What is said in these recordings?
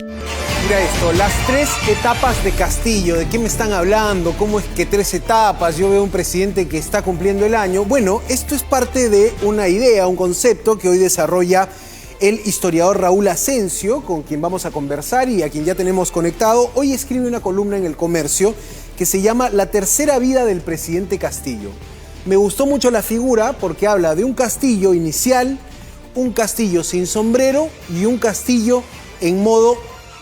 Mira esto, las 3 etapas de Castillo. ¿De qué me están hablando? ¿Cómo es que 3 etapas? Yo veo un presidente que está cumpliendo el año. Bueno, esto es parte de una idea, un concepto que hoy desarrolla el historiador Raúl Asensio, con quien vamos a conversar y a quien ya tenemos conectado. Hoy escribe una columna en El Comercio que se llama La tercera vida del presidente Castillo. Me gustó mucho la figura porque habla de un Castillo inicial, un Castillo sin sombrero y un Castillo en modo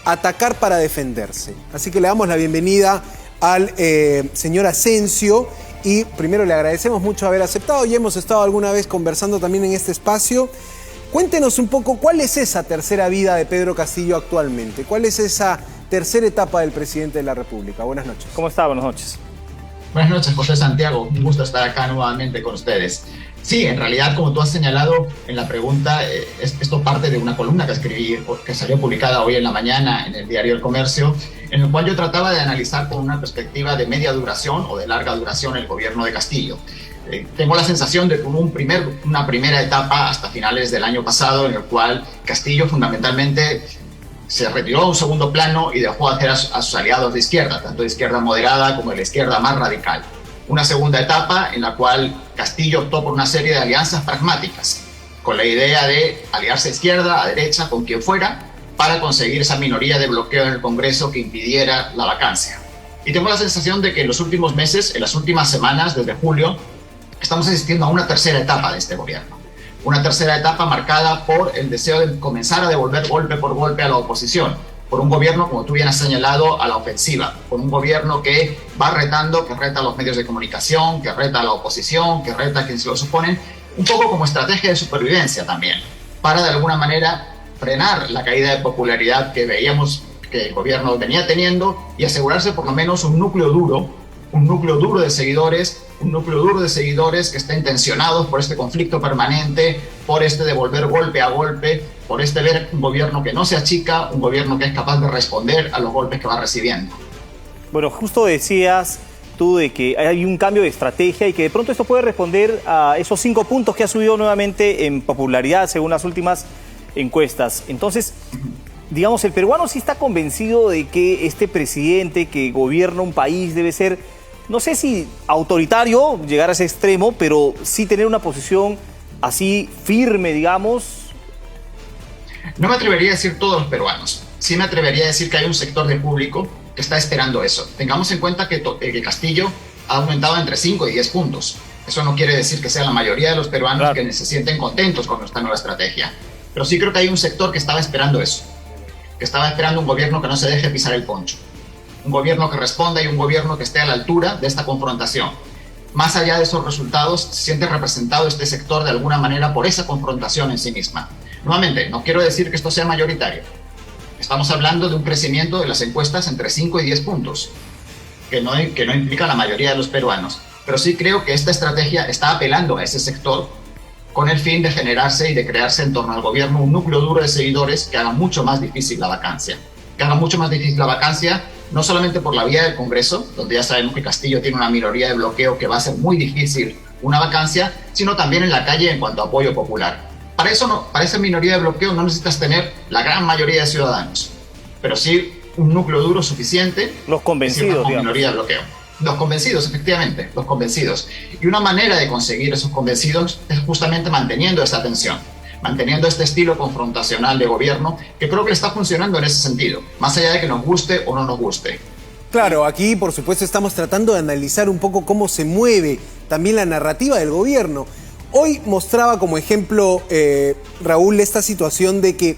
atacar para defenderse. Así que le damos la bienvenida al señor Asensio y primero le agradecemos mucho haber aceptado. Ya hemos estado alguna vez conversando también en este espacio. Cuéntenos un poco cuál es esa tercera vida de Pedro Castillo actualmente. ¿Cuál es esa tercera etapa del presidente de la República? Buenas noches. ¿Cómo está? Buenas noches. Buenas noches, José Santiago. Un gusto estar acá nuevamente con ustedes. Sí, en realidad, como tú has señalado en la pregunta, esto parte de una columna que escribí, que salió publicada hoy en la mañana en el diario El Comercio, en el cual yo trataba de analizar con una perspectiva de media duración o de larga duración el gobierno de Castillo. Tengo la sensación de que hubo una primera etapa hasta finales del año pasado en el cual Castillo fundamentalmente se retiró a un segundo plano y dejó hacer a sus aliados de izquierda, tanto de izquierda moderada como de la izquierda más radical. Una segunda etapa en la cual Castillo optó por una serie de alianzas pragmáticas, con la idea de aliarse a izquierda, a derecha, con quien fuera, para conseguir esa minoría de bloqueo en el Congreso que impidiera la vacancia. Y tengo la sensación de que en los últimos meses, en las últimas semanas, desde julio, estamos asistiendo a una tercera etapa de este gobierno. Una tercera etapa marcada por el deseo de comenzar a devolver golpe por golpe a la oposición, por un gobierno, como tú bien has señalado, a la ofensiva, por un gobierno que va retando, que reta a los medios de comunicación, que reta a la oposición, que reta a quienes se lo suponen, un poco como estrategia de supervivencia también, para de alguna manera frenar la caída de popularidad que veíamos que el gobierno venía teniendo y asegurarse por lo menos un núcleo duro de seguidores, que estén tensionados por este conflicto permanente, por este devolver golpe a golpe, por este ver un gobierno que no se achica, un gobierno que es capaz de responder a los golpes que va recibiendo. Bueno, justo decías tú de que hay un cambio de estrategia y que de pronto esto puede responder a esos 5 puntos que ha subido nuevamente en popularidad según las últimas encuestas. Entonces, digamos, el peruano sí está convencido de que este presidente que gobierna un país debe ser, no sé si autoritario, llegar a ese extremo, pero sí tener una posición así firme, digamos. No me atrevería a decir todos los peruanos. Sí me atrevería a decir que hay un sector del público que está esperando eso. Tengamos en cuenta que Castillo ha aumentado entre 5 y 10 puntos. Eso no quiere decir que sea la mayoría de los peruanos, claro, que se sienten contentos con esta nueva estrategia. Pero sí creo que hay un sector que estaba esperando eso. Que estaba esperando un gobierno que no se deje pisar el poncho. Un gobierno que responda y un gobierno que esté a la altura de esta confrontación. Más allá de esos resultados, se siente representado este sector de alguna manera por esa confrontación en sí misma. Nuevamente, no quiero decir que esto sea mayoritario. Estamos hablando de un crecimiento de las encuestas entre 5 y 10 puntos, que no implica la mayoría de los peruanos. Pero sí creo que esta estrategia está apelando a ese sector con el fin de generarse y de crearse en torno al gobierno un núcleo duro de seguidores que haga mucho más difícil la vacancia. Que haga mucho más difícil la vacancia, no solamente por la vía del Congreso, donde ya sabemos que Castillo tiene una minoría de bloqueo que va a ser muy difícil una vacancia, sino también en la calle en cuanto a apoyo popular. Para esa minoría de bloqueo no necesitas tener la gran mayoría de ciudadanos, pero sí un núcleo duro suficiente. Los convencidos, una minoría de bloqueo. Los convencidos, efectivamente, los convencidos. Y una manera de conseguir esos convencidos es justamente manteniendo esta tensión, manteniendo este estilo confrontacional de gobierno, que creo que está funcionando en ese sentido, más allá de que nos guste o no nos guste. Claro, aquí por supuesto estamos tratando de analizar un poco cómo se mueve también la narrativa del gobierno. Hoy mostraba como ejemplo, Raúl, esta situación de que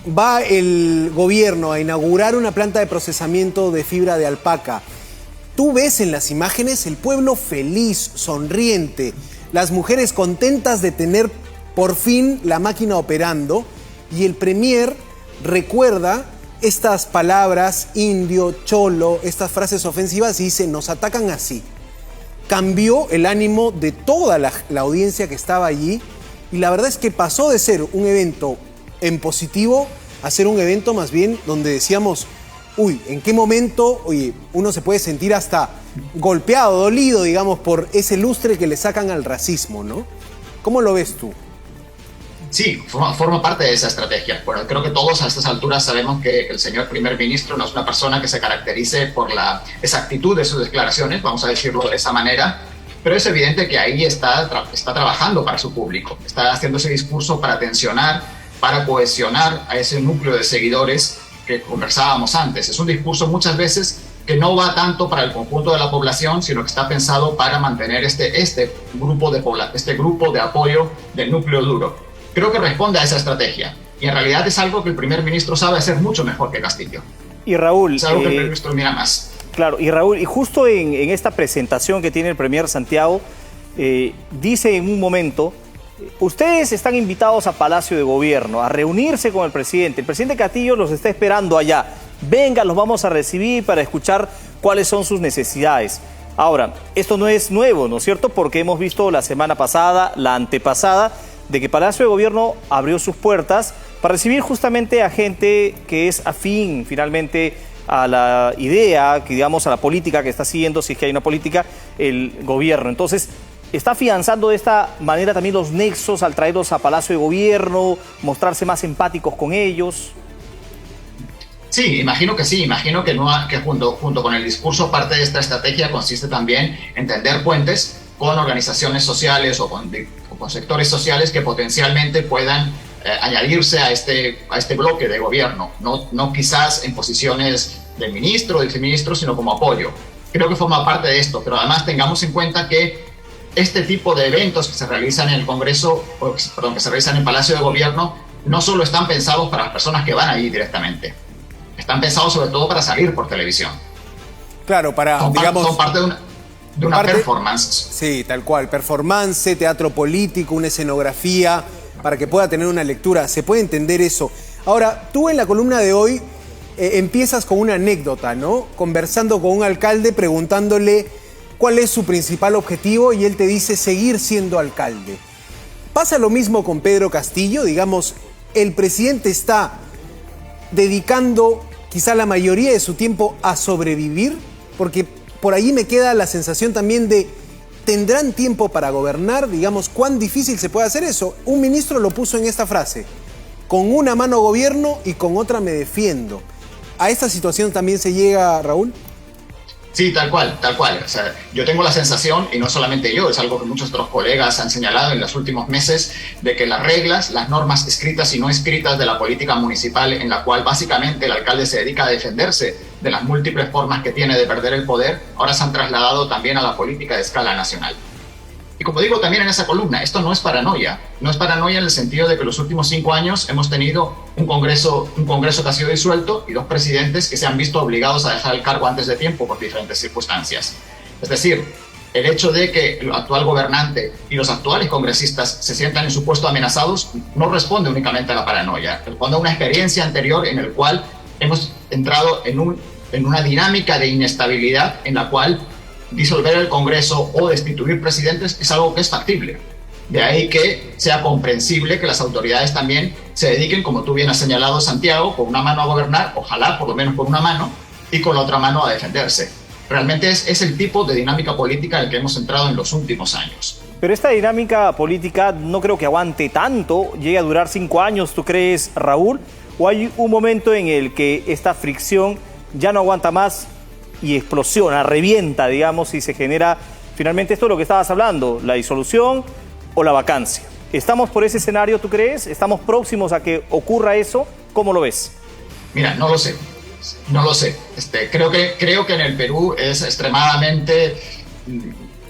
va el gobierno a inaugurar una planta de procesamiento de fibra de alpaca. Tú ves en las imágenes el pueblo feliz, sonriente, las mujeres contentas de tener por fin la máquina operando, y el premier recuerda estas palabras indio, cholo, estas frases ofensivas y dice, nos atacan así. Cambió el ánimo de toda la audiencia que estaba allí y la verdad es que pasó de ser un evento en positivo a ser un evento más bien donde decíamos, uy, ¿en qué momento, oye, uno se puede sentir hasta golpeado, dolido, digamos, por ese lustre que le sacan al racismo, ¿no? ¿Cómo lo ves tú? Sí, forma parte de esa estrategia. Bueno, creo que todos a estas alturas sabemos que el señor primer ministro no es una persona que se caracterice por la exactitud de sus declaraciones, vamos a decirlo de esa manera, pero es evidente que ahí está trabajando para su público, está haciendo ese discurso para tensionar, para cohesionar a ese núcleo de seguidores que conversábamos antes. Es un discurso muchas veces que no va tanto para el conjunto de la población, sino que está pensado para mantener este grupo de apoyo del núcleo duro. Creo que responde a esa estrategia. Y en realidad es algo que el primer ministro sabe hacer mucho mejor que Castillo. Y Raúl... Es algo que el primer ministro mira más. Claro, y Raúl, y justo en esta presentación que tiene el premier Santiago, dice en un momento, ustedes están invitados a Palacio de Gobierno a reunirse con el presidente. El presidente Castillo los está esperando allá. Venga, los vamos a recibir para escuchar cuáles son sus necesidades. Ahora, esto no es nuevo, ¿no es cierto? Porque hemos visto la semana pasada, la antepasada, de que Palacio de Gobierno abrió sus puertas para recibir justamente a gente que es afín finalmente a la idea, que digamos a la política que está siguiendo, si es que hay una política, el gobierno. Entonces, ¿está afianzando de esta manera también los nexos al traerlos a Palacio de Gobierno, mostrarse más empáticos con ellos? Sí, imagino que junto con el discurso, parte de esta estrategia consiste también en tender puentes con organizaciones sociales o con sectores sociales que potencialmente puedan añadirse a este bloque de gobierno, no quizás en posiciones de ministro o de viceministro, sino como apoyo. Creo que forma parte de esto, pero además tengamos en cuenta que este tipo de eventos que se realizan en el Congreso, que se realizan en el Palacio de Gobierno, no solo están pensados para las personas que van ahí directamente, están pensados sobre todo para salir por televisión. Claro, son parte de una performance. Sí, tal cual. Performance, teatro político, una escenografía, para que pueda tener una lectura. Se puede entender eso. Ahora, tú en la columna de hoy empiezas con una anécdota, ¿no? Conversando con un alcalde, preguntándole cuál es su principal objetivo y él te dice seguir siendo alcalde. ¿Pasa lo mismo con Pedro Castillo? Digamos, el presidente está dedicando quizá la mayoría de su tiempo a sobrevivir, porque por ahí me queda la sensación también de, ¿tendrán tiempo para gobernar? Digamos, ¿cuán difícil se puede hacer eso? Un ministro lo puso en esta frase, con una mano gobierno y con otra me defiendo. ¿A esta situación también se llega, Raúl? Sí, tal cual. O sea, yo tengo la sensación, y no solamente yo, es algo que muchos otros colegas han señalado en los últimos meses, de que las reglas, las normas escritas y no escritas de la política municipal, en la cual básicamente el alcalde se dedica a defenderse de las múltiples formas que tiene de perder el poder, ahora se han trasladado también a la política de escala nacional. Y como digo también en esa columna, esto no es paranoia en el sentido de que los últimos 5 años hemos tenido un congreso que ha sido disuelto y 2 presidentes que se han visto obligados a dejar el cargo antes de tiempo por diferentes circunstancias. Es decir, el hecho de que el actual gobernante y los actuales congresistas se sientan en su puesto amenazados no responde únicamente a la paranoia, responde a una experiencia anterior en la cual hemos entrado en una dinámica de inestabilidad en la cual disolver el Congreso o destituir presidentes es algo que es factible. De ahí que sea comprensible que las autoridades también se dediquen, como tú bien has señalado, Santiago, con una mano a gobernar, ojalá por lo menos con una mano, y con la otra mano a defenderse. Realmente es el tipo de dinámica política en el que hemos entrado en los últimos años. Pero esta dinámica política no creo que aguante tanto, llegue a durar 5 años, ¿tú crees, Raúl? ¿O hay un momento en el que esta fricción ya no aguanta más y explosiona, revienta, digamos, y se genera finalmente esto de lo que estabas hablando, la disolución o la vacancia? ¿Estamos por ese escenario, tú crees? ¿Estamos próximos a que ocurra eso? ¿Cómo lo ves? Mira, no lo sé. Creo que en el Perú es extremadamente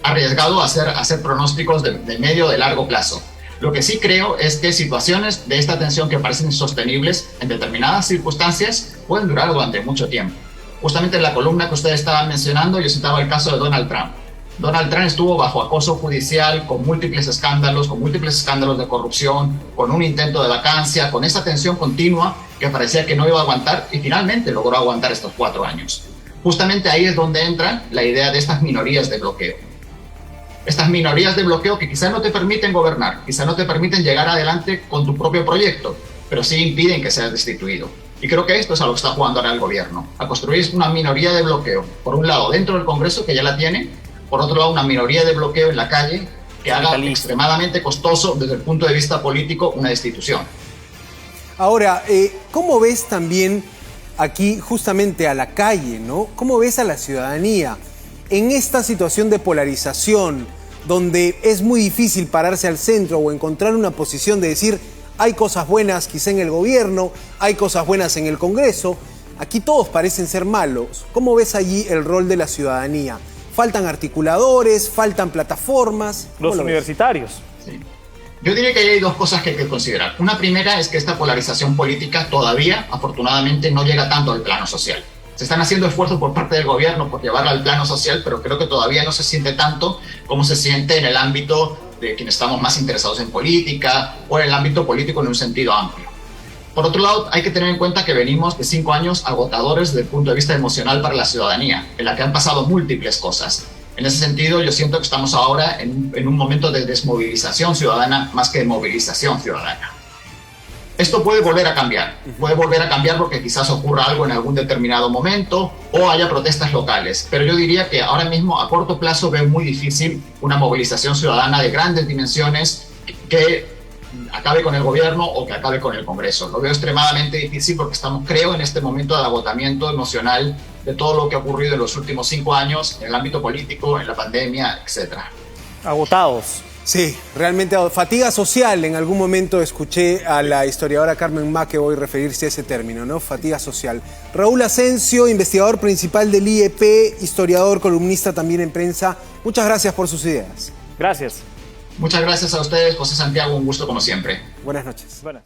arriesgado hacer pronósticos de medio o de largo plazo. Lo que sí creo es que situaciones de esta tensión que parecen insostenibles en determinadas circunstancias pueden durar durante mucho tiempo. Justamente en la columna que ustedes estaban mencionando, yo citaba el caso de Donald Trump. Donald Trump estuvo bajo acoso judicial, con múltiples escándalos de corrupción, con un intento de vacancia, con esa tensión continua que parecía que no iba a aguantar y finalmente logró aguantar estos 4 años. Justamente ahí es donde entra la idea de estas minorías de bloqueo. Estas minorías de bloqueo que quizás no te permiten gobernar, quizás no te permiten llegar adelante con tu propio proyecto, pero sí impiden que seas destituido. Y creo que esto es a lo que está jugando ahora el gobierno, a construir una minoría de bloqueo, por un lado dentro del Congreso, que ya la tiene, por otro lado una minoría de bloqueo en la calle, que haga extremadamente costoso desde el punto de vista político una destitución. Ahora, ¿cómo ves también aquí justamente a la calle, ¿no? ¿Cómo ves a la ciudadanía en esta situación de polarización, donde es muy difícil pararse al centro o encontrar una posición de decir hay cosas buenas quizá en el gobierno, hay cosas buenas en el Congreso, aquí todos parecen ser malos? ¿Cómo ves allí el rol de la ciudadanía? ¿Faltan articuladores? ¿Faltan plataformas? Los universitarios. Sí. Yo diría que hay dos cosas que hay que considerar. Una primera es que esta polarización política todavía, afortunadamente, no llega tanto al plano social. Se están haciendo esfuerzos por parte del gobierno por llevarla al plano social, pero creo que todavía no se siente tanto como se siente en el ámbito de quienes estamos más interesados en política o en el ámbito político en un sentido amplio. Por otro lado, hay que tener en cuenta que venimos de 5 años agotadores desde el punto de vista emocional para la ciudadanía, en la que han pasado múltiples cosas. En ese sentido, yo siento que estamos ahora en un momento de desmovilización ciudadana más que de movilización ciudadana. Esto puede volver a cambiar porque quizás ocurra algo en algún determinado momento o haya protestas locales, pero yo diría que ahora mismo a corto plazo veo muy difícil una movilización ciudadana de grandes dimensiones que acabe con el gobierno o que acabe con el Congreso. Lo veo extremadamente difícil porque estamos, creo, en este momento de agotamiento emocional de todo lo que ha ocurrido en los últimos 5 años en el ámbito político, en la pandemia, etc. Agotados. Sí, realmente fatiga social. En algún momento escuché a la historiadora Carmen Mackeboy referirse a ese término, ¿no? Fatiga social. Raúl Asensio, investigador principal del IEP, historiador, columnista también en prensa. Muchas gracias por sus ideas. Gracias. Muchas gracias a ustedes, José Santiago, un gusto como siempre. Buenas noches. Buenas.